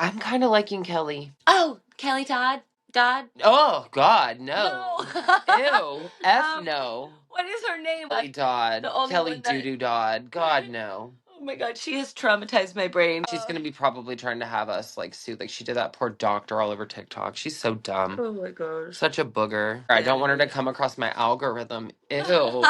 I'm kind of liking Kelly. Oh, Kelly Dodd? Oh, God, no. No. Ew. F no. What is her name? Kelly Dodd. The only Kelly one that... Doo-Doo Dodd. God, no. Oh my God, she has traumatized my brain. She's going to be probably trying to have us, like, sue. Like, she did that poor doctor all over TikTok. She's so dumb. Oh my gosh. Such a booger. I don't want her to come across my algorithm. Ew.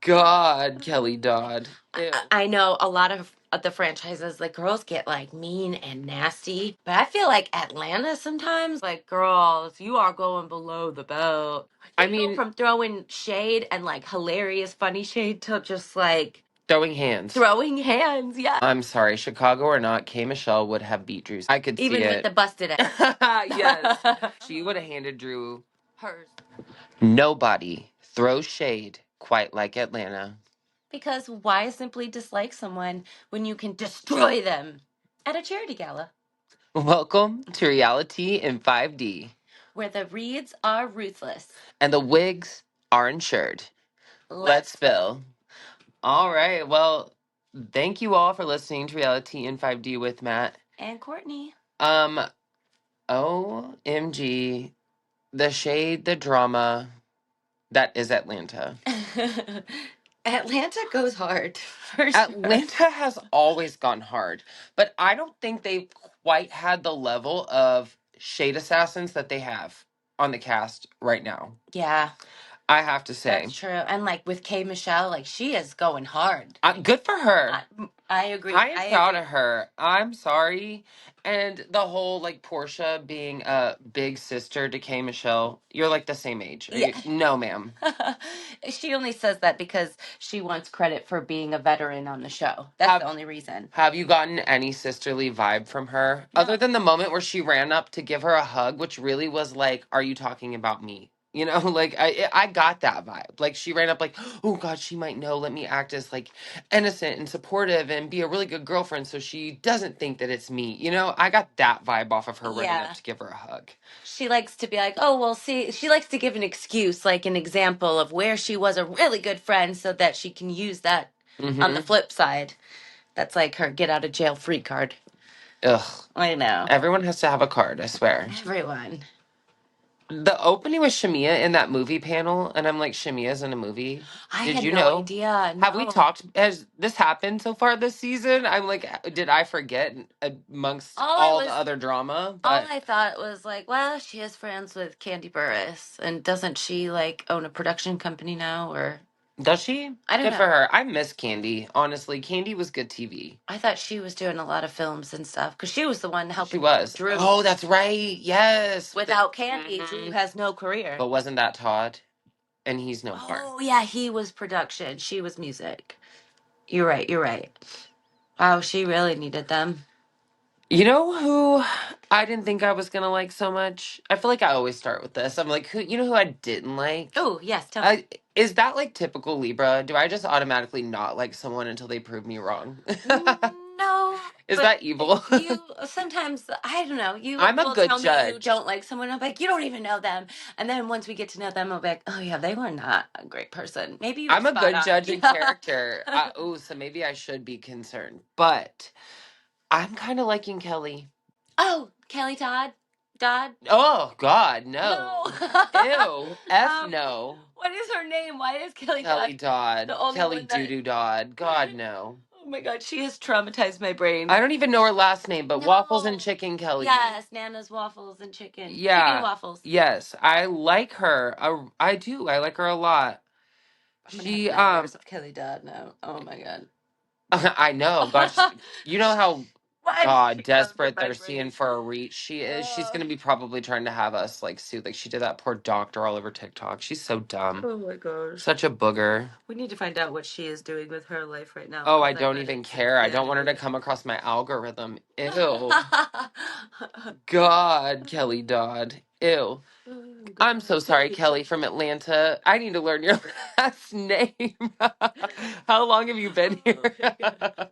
God, Kelly Dodd. Ew. I know a lot of the franchises, like girls get like mean and nasty, but I feel like Atlanta sometimes, like girls, you are going below the belt. I They go mean, from throwing shade and like hilarious, funny shade to just like throwing hands. throwing hands. Yeah, I'm sorry, Chicago or not, K. Michelle would have beat Drew. I could even see with it. the busted ass. Yes. She would have handed Drew. Hers. Nobody throws shade quite like Atlanta. Because why simply dislike someone when you can destroy them at a charity gala Welcome to reality in 5D. where the reads are ruthless? And the wigs are insured. Let's spill. All right. Well, thank you all for listening to Reality in 5D with Matt and Courtney. OMG. The shade, the drama that is Atlanta. Atlanta goes hard. For Atlanta sure. has always gone hard, but I don't think they've quite had the level of shade assassins that they have on the cast right now. Yeah, I have to say. that's true. And like with K. Michelle, like she is going hard. Good for her. I agree. I am proud of her. I'm sorry. And the whole like Porsha being a big sister to K. Michelle, you're like the same age. Yeah. No, ma'am. She only says that because she wants credit for being a veteran on the show. That's the only reason. Have you gotten any sisterly vibe from her? No. Other than the moment where she ran up to give her a hug, which really was like, are you talking about me? You know, like I got that vibe. Like she ran up like, oh God, she might know. Let me act as like innocent and supportive and be a really good girlfriend so she doesn't think that it's me. You know, I got that vibe off of her running up to give her a hug. She likes to be like, oh, well, see, she likes to give an excuse, like an example of where she was a really good friend so that she can use that on the flip side. That's like her get out of jail free card. Ugh. I know. Everyone has to have a card, I swear. Everyone. The opening with Shamia in that movie panel, and I'm like, Shamia's in a movie? I Did had you no know? idea. Have we talked? Has this happened so far this season? I'm like, did I forget amongst all the other drama? All I thought was like, well, she is friends with Candy Burris, and doesn't she like own a production company now, or does she? I don't Good know. for her. I miss Candy. Honestly, Candy was good TV. I thought she was doing a lot of films and stuff because she was the one helping. She was. Drew. Oh, that's right. Yes. Without Candy, Drew has no career. But wasn't that Todd? And he's no more. Oh yeah, he was production. She was music. You're right. You're right. Wow, she really needed them. You know who I didn't think I was gonna like so much? I feel like I always start with this. I'm like, who? You know who I didn't like? Oh yes, tell me. Is that like typical Libra? Do I just automatically not like someone until they prove me wrong? No. Is that evil? You sometimes, I don't know. I'm a good tell judge. Me you don't like someone. I'm like, you don't even know them. And then once we get to know them, I'll be like, oh yeah, they were not a great person. Maybe you. I'm a good judge in character. So maybe I should be concerned, but I'm kind of liking Kelly. Oh, Kelly Dodd. Oh God, no. Ew. F no. What is her name? Why is Kelly Dodd? Kelly Doo-Doo Dodd. God, no. Oh my God, she has traumatized my brain. I don't even know her last name, but Waffles and Chicken Kelly. Yes, Nana's Waffles and Chicken. Yeah. Chicken and waffles. Yes, I like her. I do. I like her a lot. She of Kelly Dodd now. Oh my God. I know. Gosh, you know how desperate they're seeing for a reach she is. She's gonna be probably trying to have us like sue. Like she did that poor doctor all over TikTok. She's so dumb. Oh my gosh. Such a booger. We need to find out what she is doing with her life right now. Oh, I don't even care. I don't want her to come across my algorithm. Ew. God, Kelly Dodd. Ew. I'm so sorry, Kelli from Atlanta. I need to learn your last name. How long have you been here?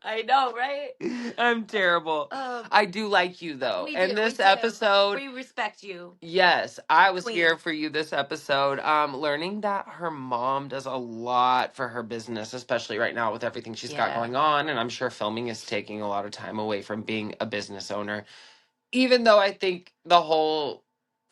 I know, right? I'm terrible. I do like you though. We And do. this We episode, We respect you. yes, I was Queen. here for you this episode. Learning that her mom does a lot for her business, especially right now with everything she's got going on. And I'm sure filming is taking a lot of time away from being a business owner. Even though I think the whole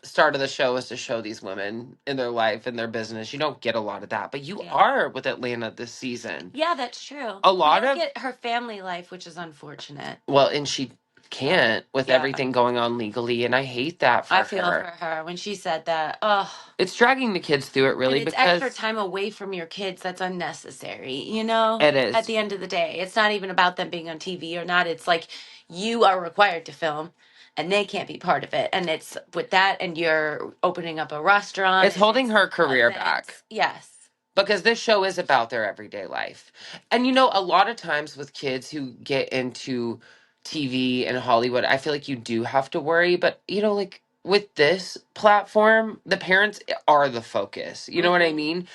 start of the show is to show these women in their life and their business. You don't get a lot of that, but you are with Atlanta this season. Yeah, that's true. A lot we don't of get her family life, which is unfortunate. well, and she can't with everything going on legally, and I hate that for her. I feel for her when she said that. Oh, it's dragging the kids through it really and it's because extra time away from your kids that's unnecessary. You know, it is. At the end of the day, it's not even about them being on TV or not. It's like you are required to film. And they can't be part of it. And it's with that, and you're opening up a restaurant. It's holding her career back. Yes. Because this show is about their everyday life. And you know, a lot of times with kids who get into TV and Hollywood, I feel like you do have to worry. But, you know, like with this platform, the parents are the focus. You know what I mean?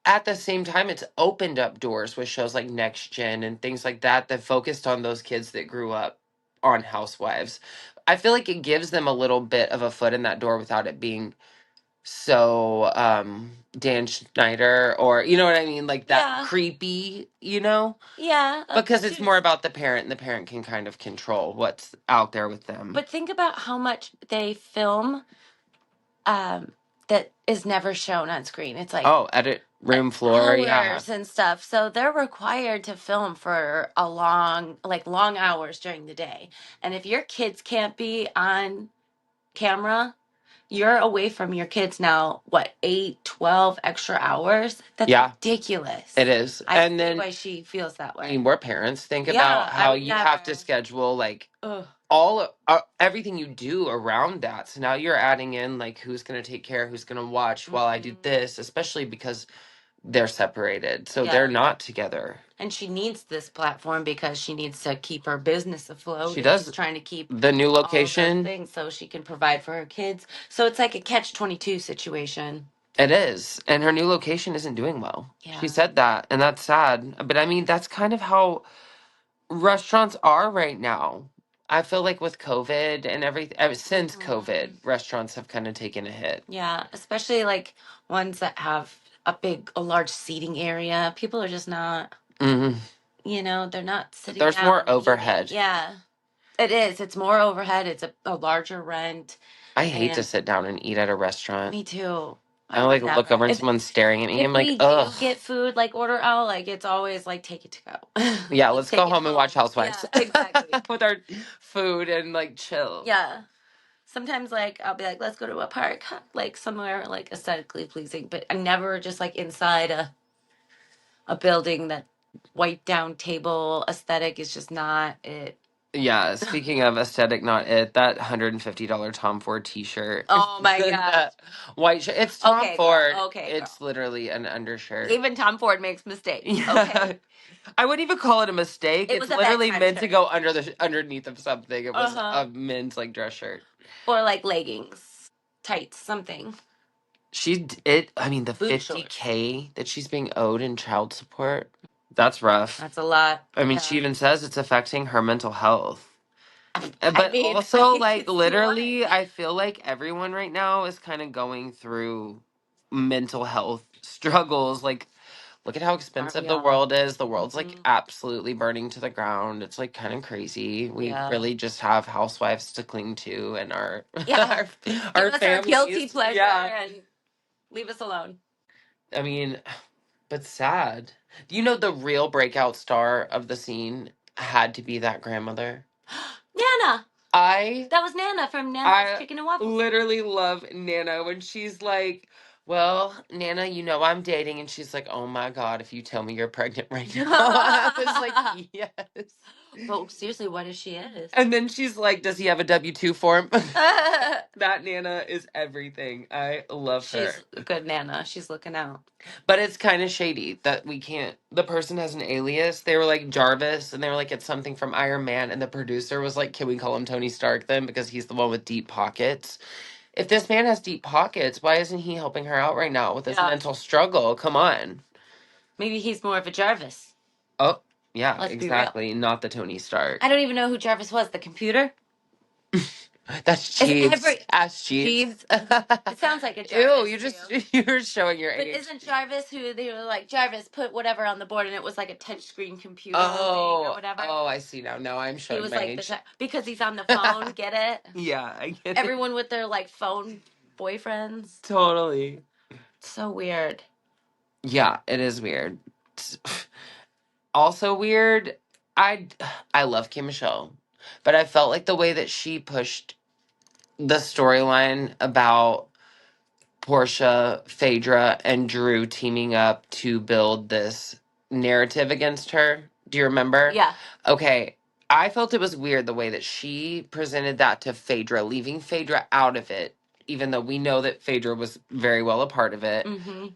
At the same time, it's opened up doors with shows like Next Gen and things like that that focused on those kids that grew up on Housewives. I feel like it gives them a little bit of a foot in that door without it being so Dan Schneider or you know what I mean, like that creepy, you know? Yeah. Because it's more about the parent and the parent can kind of control what's out there with them. But think about how much they film that is never shown on screen. It's like edit room floor, and stuff. So they're required to film for a long hours during the day. And if your kids can't be on camera, you're away from your kids now, 8, 12 extra hours? That's ridiculous. It is. I see why she feels that way. I mean, we're parents. Think about how you have to schedule, like, everything you do around that. So now you're adding in, like, who's going to take care, who's going to watch while I do this, especially because they're separated. So they're not together. And she needs this platform because she needs to keep her business afloat. She does. She's trying to keep the new location all those things so she can provide for her kids. So it's like a catch-22 situation. It is. And her new location isn't doing well. Yeah. She said that, and that's sad. But I mean, that's kind of how restaurants are right now. I feel like with COVID and everything, since COVID, restaurants have kind of taken a hit. Yeah, especially like ones that have a large seating area. People are just not, you know, they're not sitting There's more overhead. Yeah, it is. It's more overhead. It's a larger rent. I hate to sit down and eat at a restaurant. Me too. I like look over and someone's staring at me. I'm like, ugh. If we get food, like order out, like it's always like take it to go. Yeah, let's go home and watch Housewives. Yeah, exactly. With our food and like chill. Yeah. Sometimes like I'll be like, let's go to a park, like somewhere like aesthetically pleasing, but I'm never just like inside a building that white down table aesthetic is just not it. Yeah, speaking of aesthetic, not it. That $150 Tom Ford T-shirt. Oh my god, white shirt. It's Tom Ford. Girl. Okay, it's literally an undershirt. Even Tom Ford makes mistakes. Yeah. Okay, I wouldn't even call it a mistake. It's literally meant to go underneath of something. It was a men's like dress shirt or like leggings, tights, something. I mean, the $50K that she's being owed in child support. That's rough. That's a lot. I mean, she even says it's affecting her mental health. But also, like, literally, I feel like everyone right now is kind of going through mental health struggles. Like, look at how expensive the world is. The world's, like, absolutely burning to the ground. It's, like, kind of crazy. We really just have housewives to cling to and our our families. Our guilty pleasure and leave us alone. I mean, but sad. Do you know the real breakout star of the scene had to be that grandmother? Nana. That was Nana from Nana's Chicken and Waffles. I literally love Nana when she's like, well, Nana, you know I'm dating. And she's like, oh my God, if you tell me you're pregnant right now. I was like, yes. But seriously, what if she is? And then she's like, does he have a W-2 form? That Nana is everything. I love her. She's a good Nana. She's looking out. But it's kind of shady that we can't. The person has an alias. They were like Jarvis, and they were like, it's something from Iron Man. And the producer was like, can we call him Tony Stark then? Because he's the one with deep pockets. If this man has deep pockets, why isn't he helping her out right now with this mental struggle? Come on. Maybe he's more of a Jarvis. Oh, yeah, Let's exactly. Not the Tony Stark. I don't even know who Jarvis was. The computer? That's Jeeves. Ask Jeeves. It sounds like a Jarvis. Ew, you're showing your But age. isn't Jarvis who they were like, Jarvis, put whatever on the board, and it was like a touchscreen computer thing or whatever? Oh, I see now. No, I'm showing He was my like age. because he's on the phone. Get it? Yeah, I get it. Everyone with their like phone boyfriends. Totally. So weird. Yeah, it is weird. Also weird. I love Kim Michelle, but I felt like the way that she pushed the storyline about Porsha, Phaedra, and Drew teaming up to build this narrative against her. Do you remember? Yeah. Okay. I felt it was weird the way that she presented that to Phaedra, leaving Phaedra out of it, even though we know that Phaedra was very well a part of it. Mm-hmm.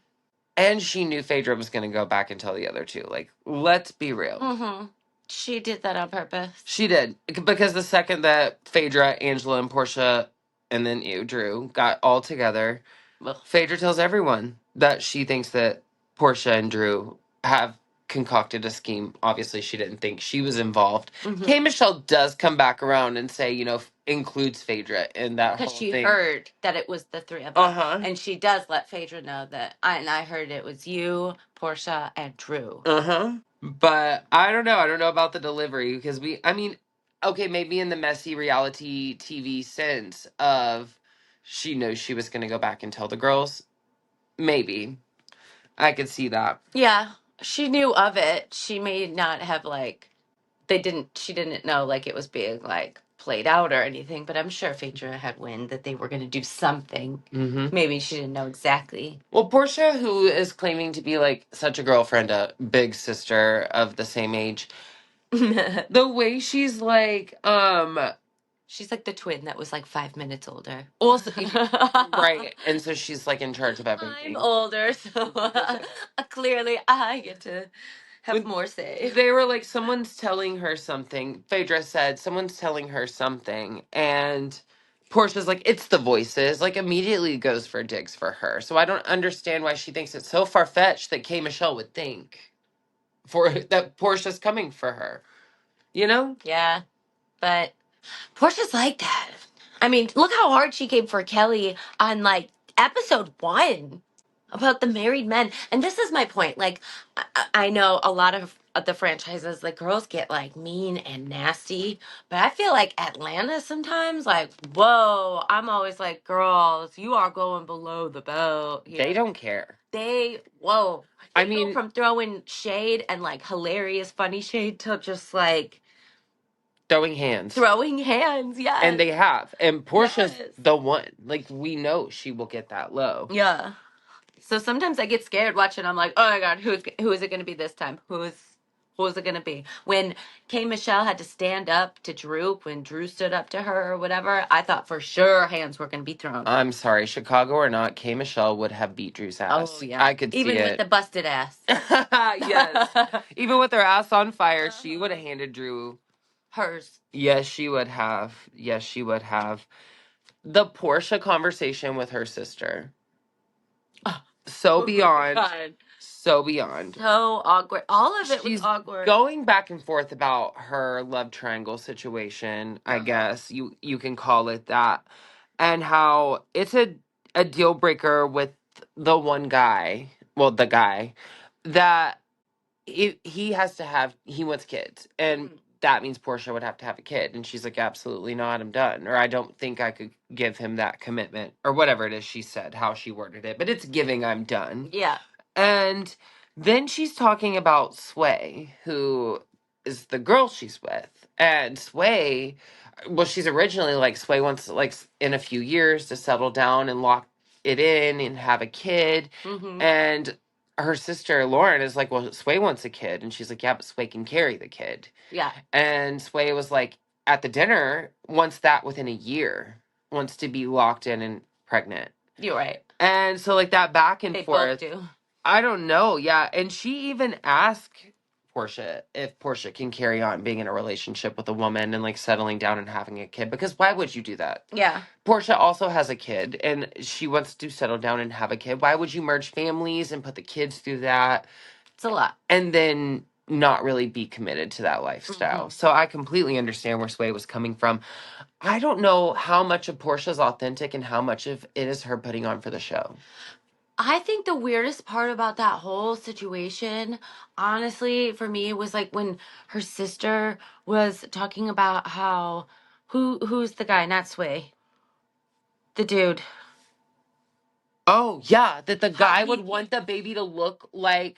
And she knew Phaedra was going to go back and tell the other two. Like, let's be real. Mm-hmm. She did that on purpose. She did. Because the second that Phaedra, Angela, and Porsha, and then you, Drew, got all together, Phaedra tells everyone that she thinks that Porsha and Drew have concocted a scheme. Obviously, she didn't think she was involved. Mm-hmm. K. Michelle does come back around and say, includes Phaedra in that whole thing. Because she heard that it was the three of us. And she does let Phaedra know that, and I heard it was you, Porsha, and Drew. But I don't know. I don't know about the delivery because okay, maybe in the messy reality TV sense of she knows she was going to go back and tell the girls. Maybe. I could see that. Yeah. She knew of it. She may not have she didn't know like it was being like played out or anything, but I'm sure Phaedra had wind that they were going to do something. Mm-hmm. Maybe she didn't know exactly. Well, Porsha, who is claiming to be like such a girlfriend, a big sister of the same age, the way she's like, she's like the twin that was like 5 minutes older. Also, right. And so she's like in charge of everything. I'm older, so clearly I get to have more say. They were like, someone's telling her something. Phaedra said, someone's telling her something. And Portia's like, it's the voices. Like, immediately goes for digs for her. So I don't understand why she thinks it's so far-fetched that K. Michelle would think that Portia's coming for her. You know? Yeah. But Portia's like that. I mean, look how hard she came for Kelli on like episode 1 about the married men. And this is my point. Like, I know a lot of the franchises, like girls get like mean and nasty, but I feel like Atlanta sometimes, like, whoa, I'm always like, girls, you are going below the belt here. They don't care. They go from throwing shade and like hilarious, funny shade to just like throwing hands. Yes. And they have. And Portia's the one. Like, we know she will get that low. Yeah. So sometimes I get scared watching. I'm like, oh my God, who is it going to be this time? Who is it going to be? When K. Michelle had to stand up to Drew, when Drew stood up to her or whatever, I thought for sure hands were going to be thrown. I'm sorry, Chicago or not, K. Michelle would have beat Drew's ass. Oh, yeah. I could see it. Even with the busted ass. Yes. Even with her ass on fire, she would have handed Drew hers. Yes, she would have. Yes, she would have. The Porsha conversation with her sister. So beyond. God. So beyond. So awkward. All of it was awkward. Going back and forth about her love triangle situation, I guess you can call it that. And how it's a deal breaker with the one guy, well, the guy, that he wants kids. And that means Porsha would have to have a kid. And she's like, absolutely not, I'm done. Or I don't think I could give him that commitment. Or whatever it is she said, how she worded it. But it's giving I'm done. Yeah. And then she's talking about Sway, who is the girl she's with. And Sway, well, she's originally like, Sway wants, like, in a few years to settle down and lock it in and have a kid. Mm-hmm. And her sister, Lauren, is like, well, Sway wants a kid. And she's like, yeah, but Sway can carry the kid. Yeah. And Sway was like, at the dinner, wants that within a year. Wants to be locked in and pregnant. You're right. And so, like, that back and forth. They both do. I don't know, yeah. And she even asked Porsha, if Porsha can carry on being in a relationship with a woman and like settling down and having a kid, because why would you do that? Yeah. Porsha also has a kid and she wants to settle down and have a kid. Why would you merge families and put the kids through that? It's a lot. And then not really be committed to that lifestyle. Mhm. So I completely understand where Sway was coming from. I don't know how much of Portia's authentic and how much of it is her putting on for the show. I think the weirdest part about that whole situation, honestly, for me, was like when her sister was talking about how who's the guy, not Sway, the dude. Oh, yeah, that the How guy he would want the baby to look like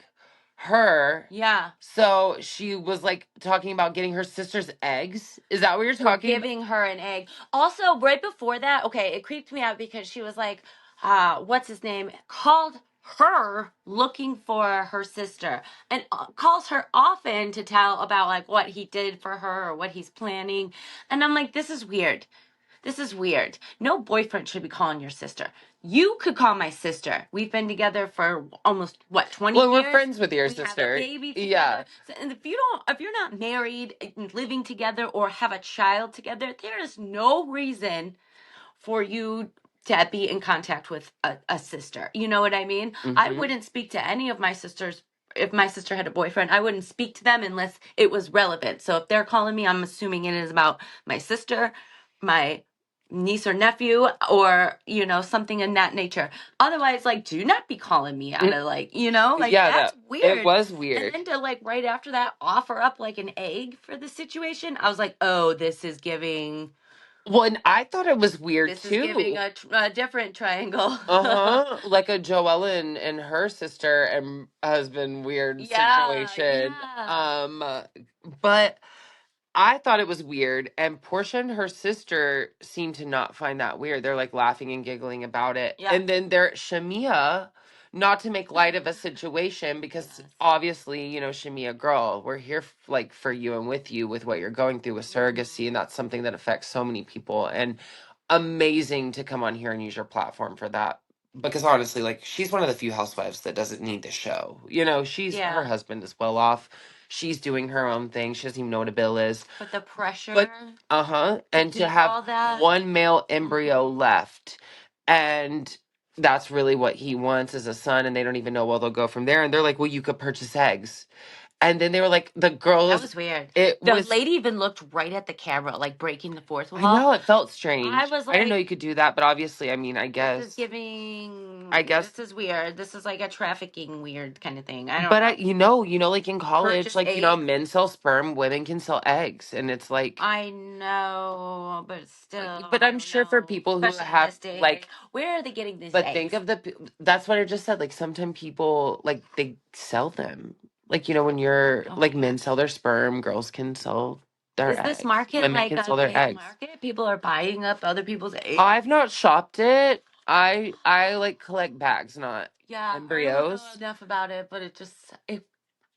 her. Yeah. So she was like talking about getting her sister's eggs. Is that what you're So talking about? giving her an egg. Also, right before that, okay, it creeped me out because she was like, what's his name? Called her looking for her sister and calls her often to tell about like what he did for her or what he's planning. And I'm like, this is weird. This is weird. No boyfriend should be calling your sister. You could call my sister. We've been together for almost what, 20 Well, years? we're friends with your We have a sister. baby together. Yeah. So, and if you're not married and living together or have a child together, there is no reason for you to be in contact with a sister. You know what I mean? I Mhm. wouldn't speak to any of my sisters. If my sister had a boyfriend, I wouldn't speak to them unless it was relevant. So if they're calling me, I'm assuming it is about my sister, my niece or nephew, or something in that nature. Otherwise, like, do not be calling me out of like, like Yeah, that's that it weird. was And weird. then to like right after that offer up like an egg for the situation, I was like, oh, this is giving. Well, and I thought it was weird This is giving too. a different triangle. Uh-huh. Like a Joellen and her sister and husband weird Yeah, situation. yeah. But I thought it was weird, and Portia and her sister seemed to not find that weird. They're like laughing and giggling about it. Yeah. And then there, Shamia, not to make light of a situation, because Yes. obviously, Shamia, girl, we're here like for you and with you with what you're going through with surrogacy, and that's something that affects so many people. And amazing to come on here and use your platform for that. Because honestly, like she's one of the few housewives that doesn't need the show. She's her Yeah. husband is well off. She's doing her own thing. She doesn't even know what a bill is. But the pressure But and to keep have all that. one male embryo left, and that's really what he wants is a son, and they don't even know where they'll go from there. And they're like, "Well, you could purchase eggs." And then they were like, "The girl That is." was weird. It The was. lady even looked right at the camera, like breaking the fourth I wall. know it felt strange. I was I didn't know like, you could do that, but obviously, I mean, I this guess. is giving. I guess. This is weird. This is like a trafficking weird kind of thing. I don't But know. like in college, Purchase like egg. men sell sperm, women can sell eggs, and it's like. I know, but still, But I I'm don't sure for know. people who Especially in have this day and like. age. Where are they getting these But think eggs? of that's what I just said. Like sometimes people like they sell them. Like when you're Oh my like men gosh. sell their sperm, girls can sell their Is this eggs. market Women like can a sell their big eggs. market? People are buying up other people's eggs? I've not shopped it. I like collect bags, not Yeah, I don't know embryos. enough about it, but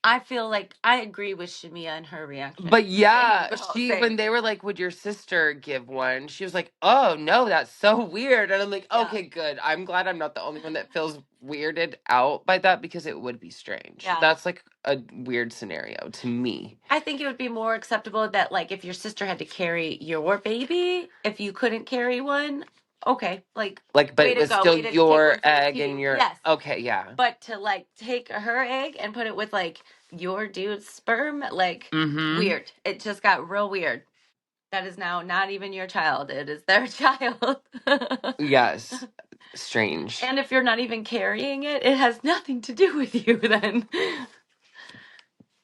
I feel like I agree with Shamia and her reaction. But yeah, Same, girl, when same. they were like, "Would your sister give one?" She was like, "Oh no, that's so weird." And I'm like, Yeah. "Okay, good. I'm glad I'm not the only one that feels weirded out by that because it would be strange. Yeah. That's like a weird scenario to me." I think it would be more acceptable that like if your sister had to carry your baby, if you couldn't carry one, okay, like But way it to was go, still way to take one your for the egg and team. your Yes. okay, yeah. But to like take her egg and put it with like your dude's sperm, like weird. It just got real weird. That is now not even your child. It is their child. Yes. Strange. And if you're not even carrying it, it has nothing to do with you then.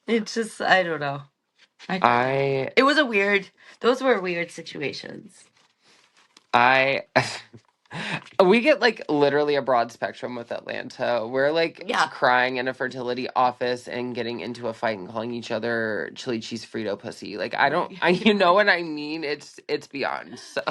It's just, I don't know. It was those were weird situations. We get like literally a broad spectrum with Atlanta. We're like crying in a fertility office and getting into a fight and calling each other chili cheese Frito pussy. Like you know what I mean? It's beyond. So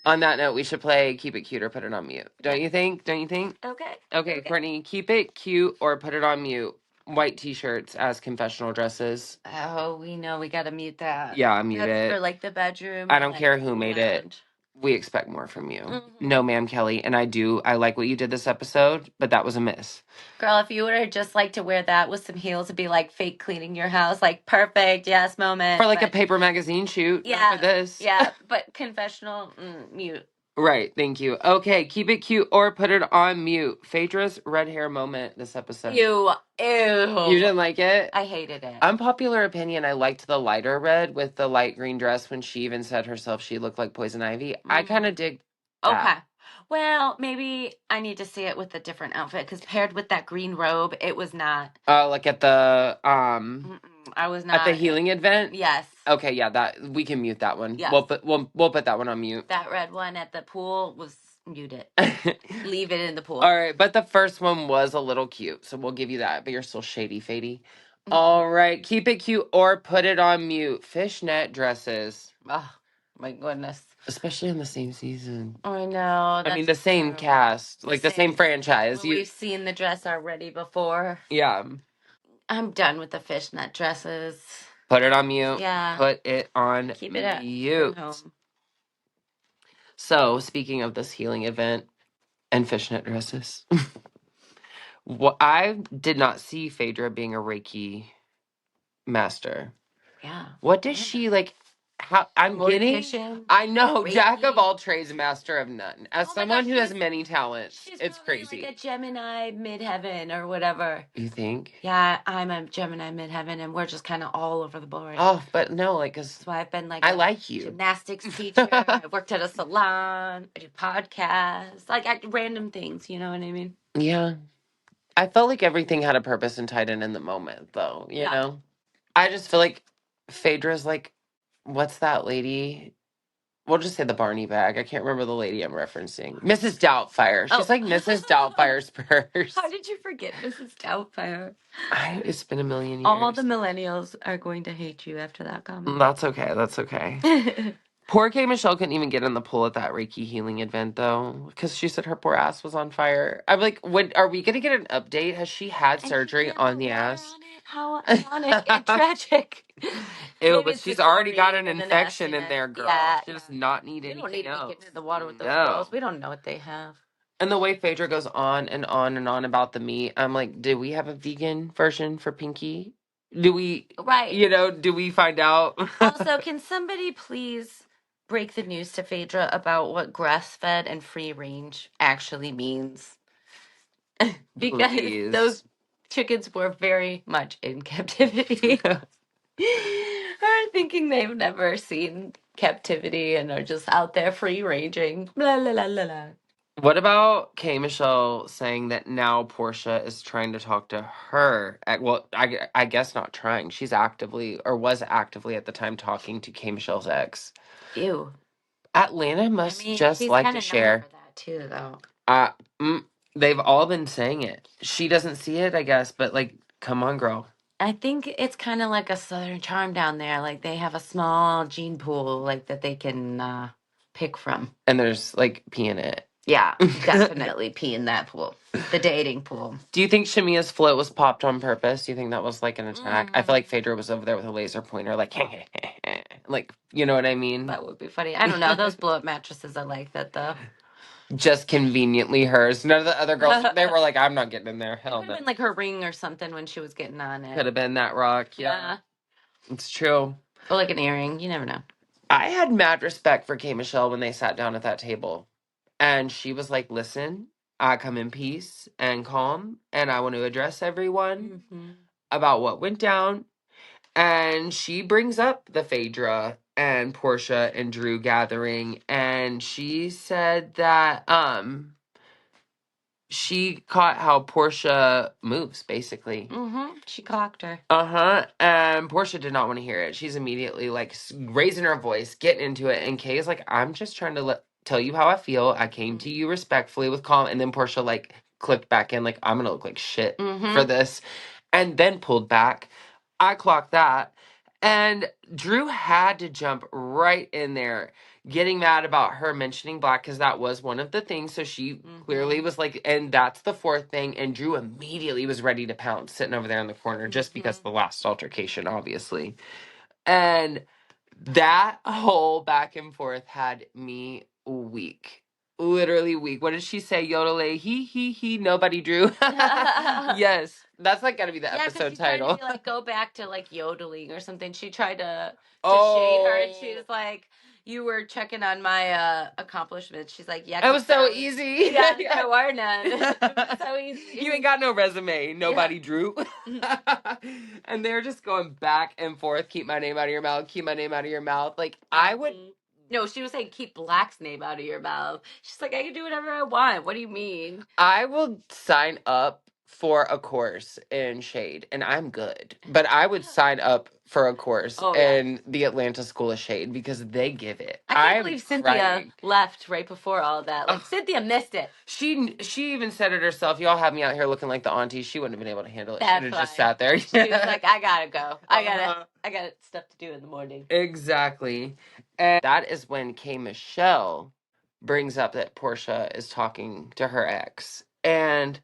on that note, we should play Keep It Cute or Put It on Mute. Don't you think? Okay. Okay, Courtney, keep it cute or put it on mute. White t-shirts as confessional dresses. Oh, we know we gotta mute that. Yeah, mute That's it. for like the bedroom. I don't care who made it. we expect more from you. No, ma'am, Kelli. And I like what you did this episode, but that was a miss. Girl, if you would have just like to wear that with some heels, it'd be like fake cleaning your house, like perfect, yes, moment. For like a paper magazine shoot. Yeah. Not for this. Yeah, but confessional, mute. Right, thank you. Okay, keep it cute or put it on mute. Phaedra's red hair moment this episode. Ew. You didn't like it? I hated it. Unpopular opinion, I liked the lighter red with the light green dress when she even said herself she looked like Poison Ivy. I kind of dig that. Okay. Well, maybe I need to see it with a different outfit because paired with that green robe, it was not. Like at the I was not at the healing event. Yes. Okay, yeah, that we can mute that one. Yes. We'll put that one on mute. That red one at the pool was muted. Leave it in the pool. All right, but the first one was a little cute, so we'll give you that. But you're still shady, Fady. All right, keep it cute or put it on mute. Fishnet dresses. Oh my goodness. Especially in the same season. I know. I mean, the same cast, like the same franchise. We've seen the dress already before. Yeah. I'm done with the fishnet dresses. Put it on mute. Yeah. Put it on Keep it mute. So, speaking of this healing event and fishnet dresses, I did not see Phaedra being a Reiki master. Yeah. What does she like? How I'm getting? I know, Reiki. Jack of all trades, master of none. As someone who has many talents, it's crazy. Like a Gemini midheaven or whatever. You think? Yeah, I'm a Gemini midheaven, and we're just kind of all over the board. Oh, but no, like, cause that's why I've been like I like you, gymnastics teacher. I worked at a salon. I do podcasts, like random things. You know what I mean? Yeah. I felt like everything had a purpose and tied in the moment, though. You know, I just feel like Phaedra's like, what's that lady? We'll just say the Barney bag. I can't remember the lady I'm referencing. Mrs. Doubtfire. She's like Mrs. Doubtfire's purse. How did you forget Mrs. Doubtfire? It's been a million years. All the millennials are going to hate you after that comment. That's okay. That's okay. Poor K. Michelle couldn't even get in the pool at that Reiki healing event, though, because she said her poor ass was on fire. I'm like, are we going to get an update? Has she had surgery on the ass? How ironic and tragic. Ew, but she's already got an infection in there, girl. Yeah, she does not need anything else. We don't need to get into the water with those girls. We don't know what they have. And the way Phaedra goes on and on and on about the meat, I'm like, do we have a vegan version for Pinky? Do we? Right. You know, do we find out? Also, can somebody please break the news to Phaedra about what grass-fed and free-range actually means? Because those chickens were very much in captivity. Are thinking they've never seen captivity and are just out there free-ranging. Blah, blah, blah, blah, blah. What about K. Michelle saying that now Porsha is trying to talk to her? Well, I guess not trying. She's actively, or was actively at the time, talking to K. Michelle's ex. Ew. Atlanta must just like to share. For that too, though. They've all been saying it. She doesn't see it, I guess, but like, come on, girl. I think it's kind of like a Southern Charm down there. Like they have a small gene pool, like that they can pick from. And there's like pee in it. Yeah, definitely pee in that pool. The dating pool. Do you think Shamia's float was popped on purpose? Do you think that was like an attack? I feel like Phaedra was over there with a laser pointer, like, like, you know what I mean? That would be funny. I don't know. Those blow-up mattresses are like that, though. Just conveniently hers. None of the other girls, they were like, I'm not getting in there. Hell no. It could have been like her ring or something when she was getting on it. Could have been that rock. Yeah. It's true. Or like an earring. You never know. I had mad respect for K. Michelle when they sat down at that table. And she was like, listen, I come in peace and calm, and I want to address everyone about what went down. And she brings up the Phaedra and Porsha and Drew gathering, and she said that she caught how Porsha moves, basically. She clocked her. And Porsha did not want to hear it. She's immediately like raising her voice, getting into it, and Kay is like, I'm just trying to tell you how I feel. I came to you respectfully with calm. And then Porsha like clicked back in like, I'm going to look like shit for this. And then pulled back. I clocked that. And Drew had to jump right in there, getting mad about her mentioning black because that was one of the things. So she clearly was like, and that's the fourth thing. And Drew immediately was ready to pounce, sitting over there in the corner just because of the last altercation, obviously. And That whole back and forth had me weak. Literally weak. What did she say? Yodel-ay-hee-hee-hoo, nobody drew. Yes. That's like gotta be the episode she's title. trying to like go back to like yodeling or something. She tried to shade her, and she was like, "You were checking on my accomplishments." She's like, "Yeah, It was so that easy. Yeah, there were none. It was so easy. You ain't got no resume. Nobody drew. And they're just going back and forth. Keep my name out of your mouth. Keep my name out of your mouth. Like, I would. No, she was saying, keep Black's name out of your mouth. She's like, I can do whatever I want. What do you mean? I will sign up for a course in shade, and I'm good. But I would sign up for a course in the Atlanta School of Shade because they give it. I can't believe Cynthia left right before all that. Like, Cynthia missed it. She even said it herself. Y'all have me out here looking like the auntie. She wouldn't have been able to handle it. She would have just sat there. She was like, I gotta go. I got stuff to do in the morning. Exactly. And that is when K. Michelle brings up that Porsha is talking to her ex. And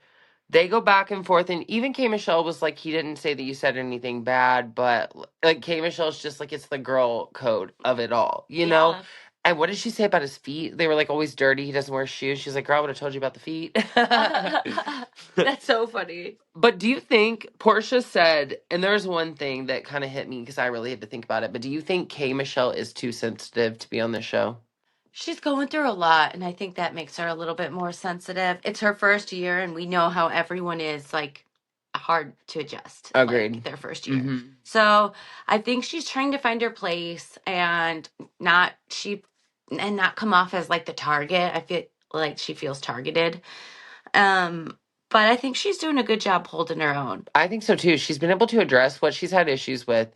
they go back and forth. And even K. Michelle was like, he didn't say that you said anything bad. But like K. Michelle's just like, it's the girl code of it all, you know? And what did she say about his feet? They were like always dirty. He doesn't wear shoes. She's like, girl, I would have told you about the feet. That's so funny. But do you think Porsha said, and there's one thing that kind of hit me because I really had to think about it, but do you think K. Michelle is too sensitive to be on this show? She's going through a lot, and I think that makes her a little bit more sensitive. It's her first year, and we know how everyone is like hard to adjust. Agreed. Like, their first year. Mm-hmm. So I think she's trying to find her place and not come off as like the target. I feel like she feels targeted. But I think she's doing a good job holding her own. I think so too. She's been able to address what she's had issues with.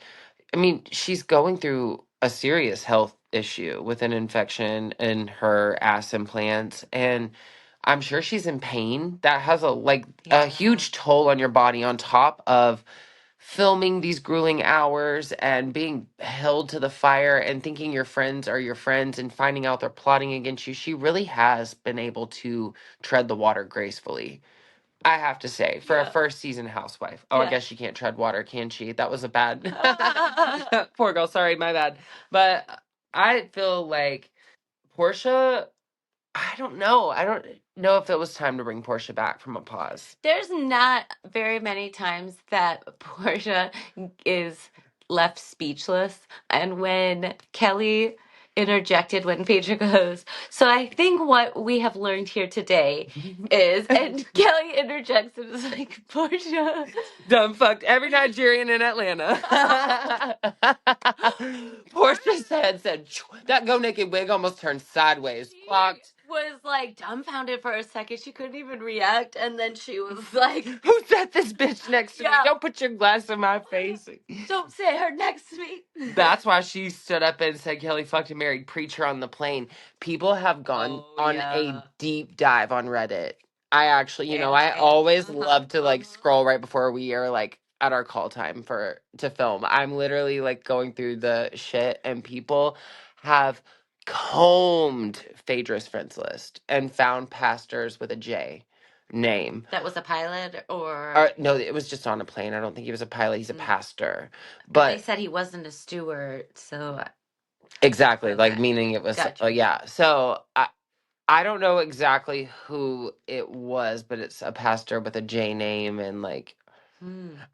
I mean, she's going through a serious health issue with an infection in her ass implants, and I'm sure she's in pain. That has a huge toll on your body on top of filming these grueling hours and being held to the fire and thinking your friends are your friends and finding out they're plotting against you. She really has been able to tread the water gracefully. I have to say, for a first season housewife. Oh, I guess she can't tread water, can she? That was a bad. Poor girl. Sorry, my bad. But I feel like Porsha, I don't know. I don't know if it was time to bring Porsha back from a pause. There's not very many times that Porsha is left speechless. And when Kelli interjected when Phaedra goes, so I think what we have learned here today is, and Kelli interjects and is like, Porsha dumb fucked every Nigerian in Atlanta. Porsha's head said, that go naked wig almost turned sideways. Clocked. Was like dumbfounded for a second. She couldn't even react, and then she was like, who said this bitch next to me? Don't put your glass in my face. Don't say her next to me. That's why she stood up and said Kelli fucked a married preacher on the plane. People have gone on a deep dive on Reddit. I actually, I always love to like scroll right before we are like at our call time to film. I'm literally like going through the shit, and people have combed Phaedra's friends list and found pastors with a J name. That was a pilot or no, it was just on a plane. I don't think he was a pilot. He's a pastor. But they said he wasn't a steward, so exactly, like meaning it was yeah. So I don't know exactly who it was, but it's a pastor with a J name, and like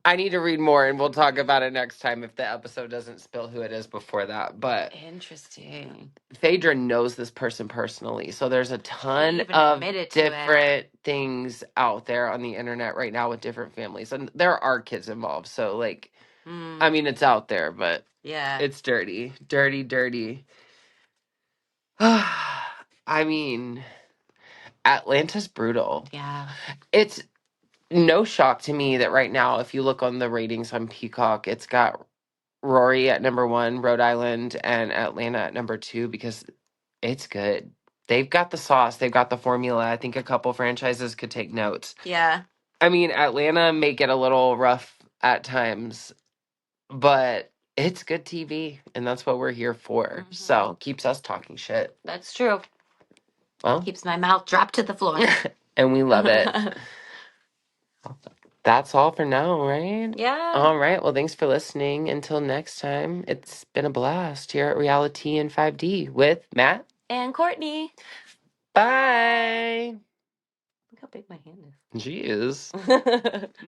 I need to read more, and we'll talk about it next time if the episode doesn't spill who it is before that. But interesting. Phaedra knows this person personally, so there's a ton of different things out there on the internet right now with different families, and there are kids involved. So like, I mean, it's out there, but it's dirty, dirty, dirty. I mean, Atlanta's brutal. Yeah, it's no shock to me that right now, if you look on the ratings on Peacock, it's got Rory at number 1, Rhode Island, and Atlanta at number 2 because it's good. They've got the sauce. They've got the formula. I think a couple franchises could take notes. Yeah. I mean, Atlanta may get a little rough at times, but it's good TV, and that's what we're here for. So, keeps us talking shit. That's true. Well, keeps my mouth dropped to the floor. And we love it. That's all for now, right? Yeah. All right. Well, thanks for listening. Until next time, it's been a blast here at Reality in 5D with Matt And Courtney. Bye. Look how big my hand Jeez. is.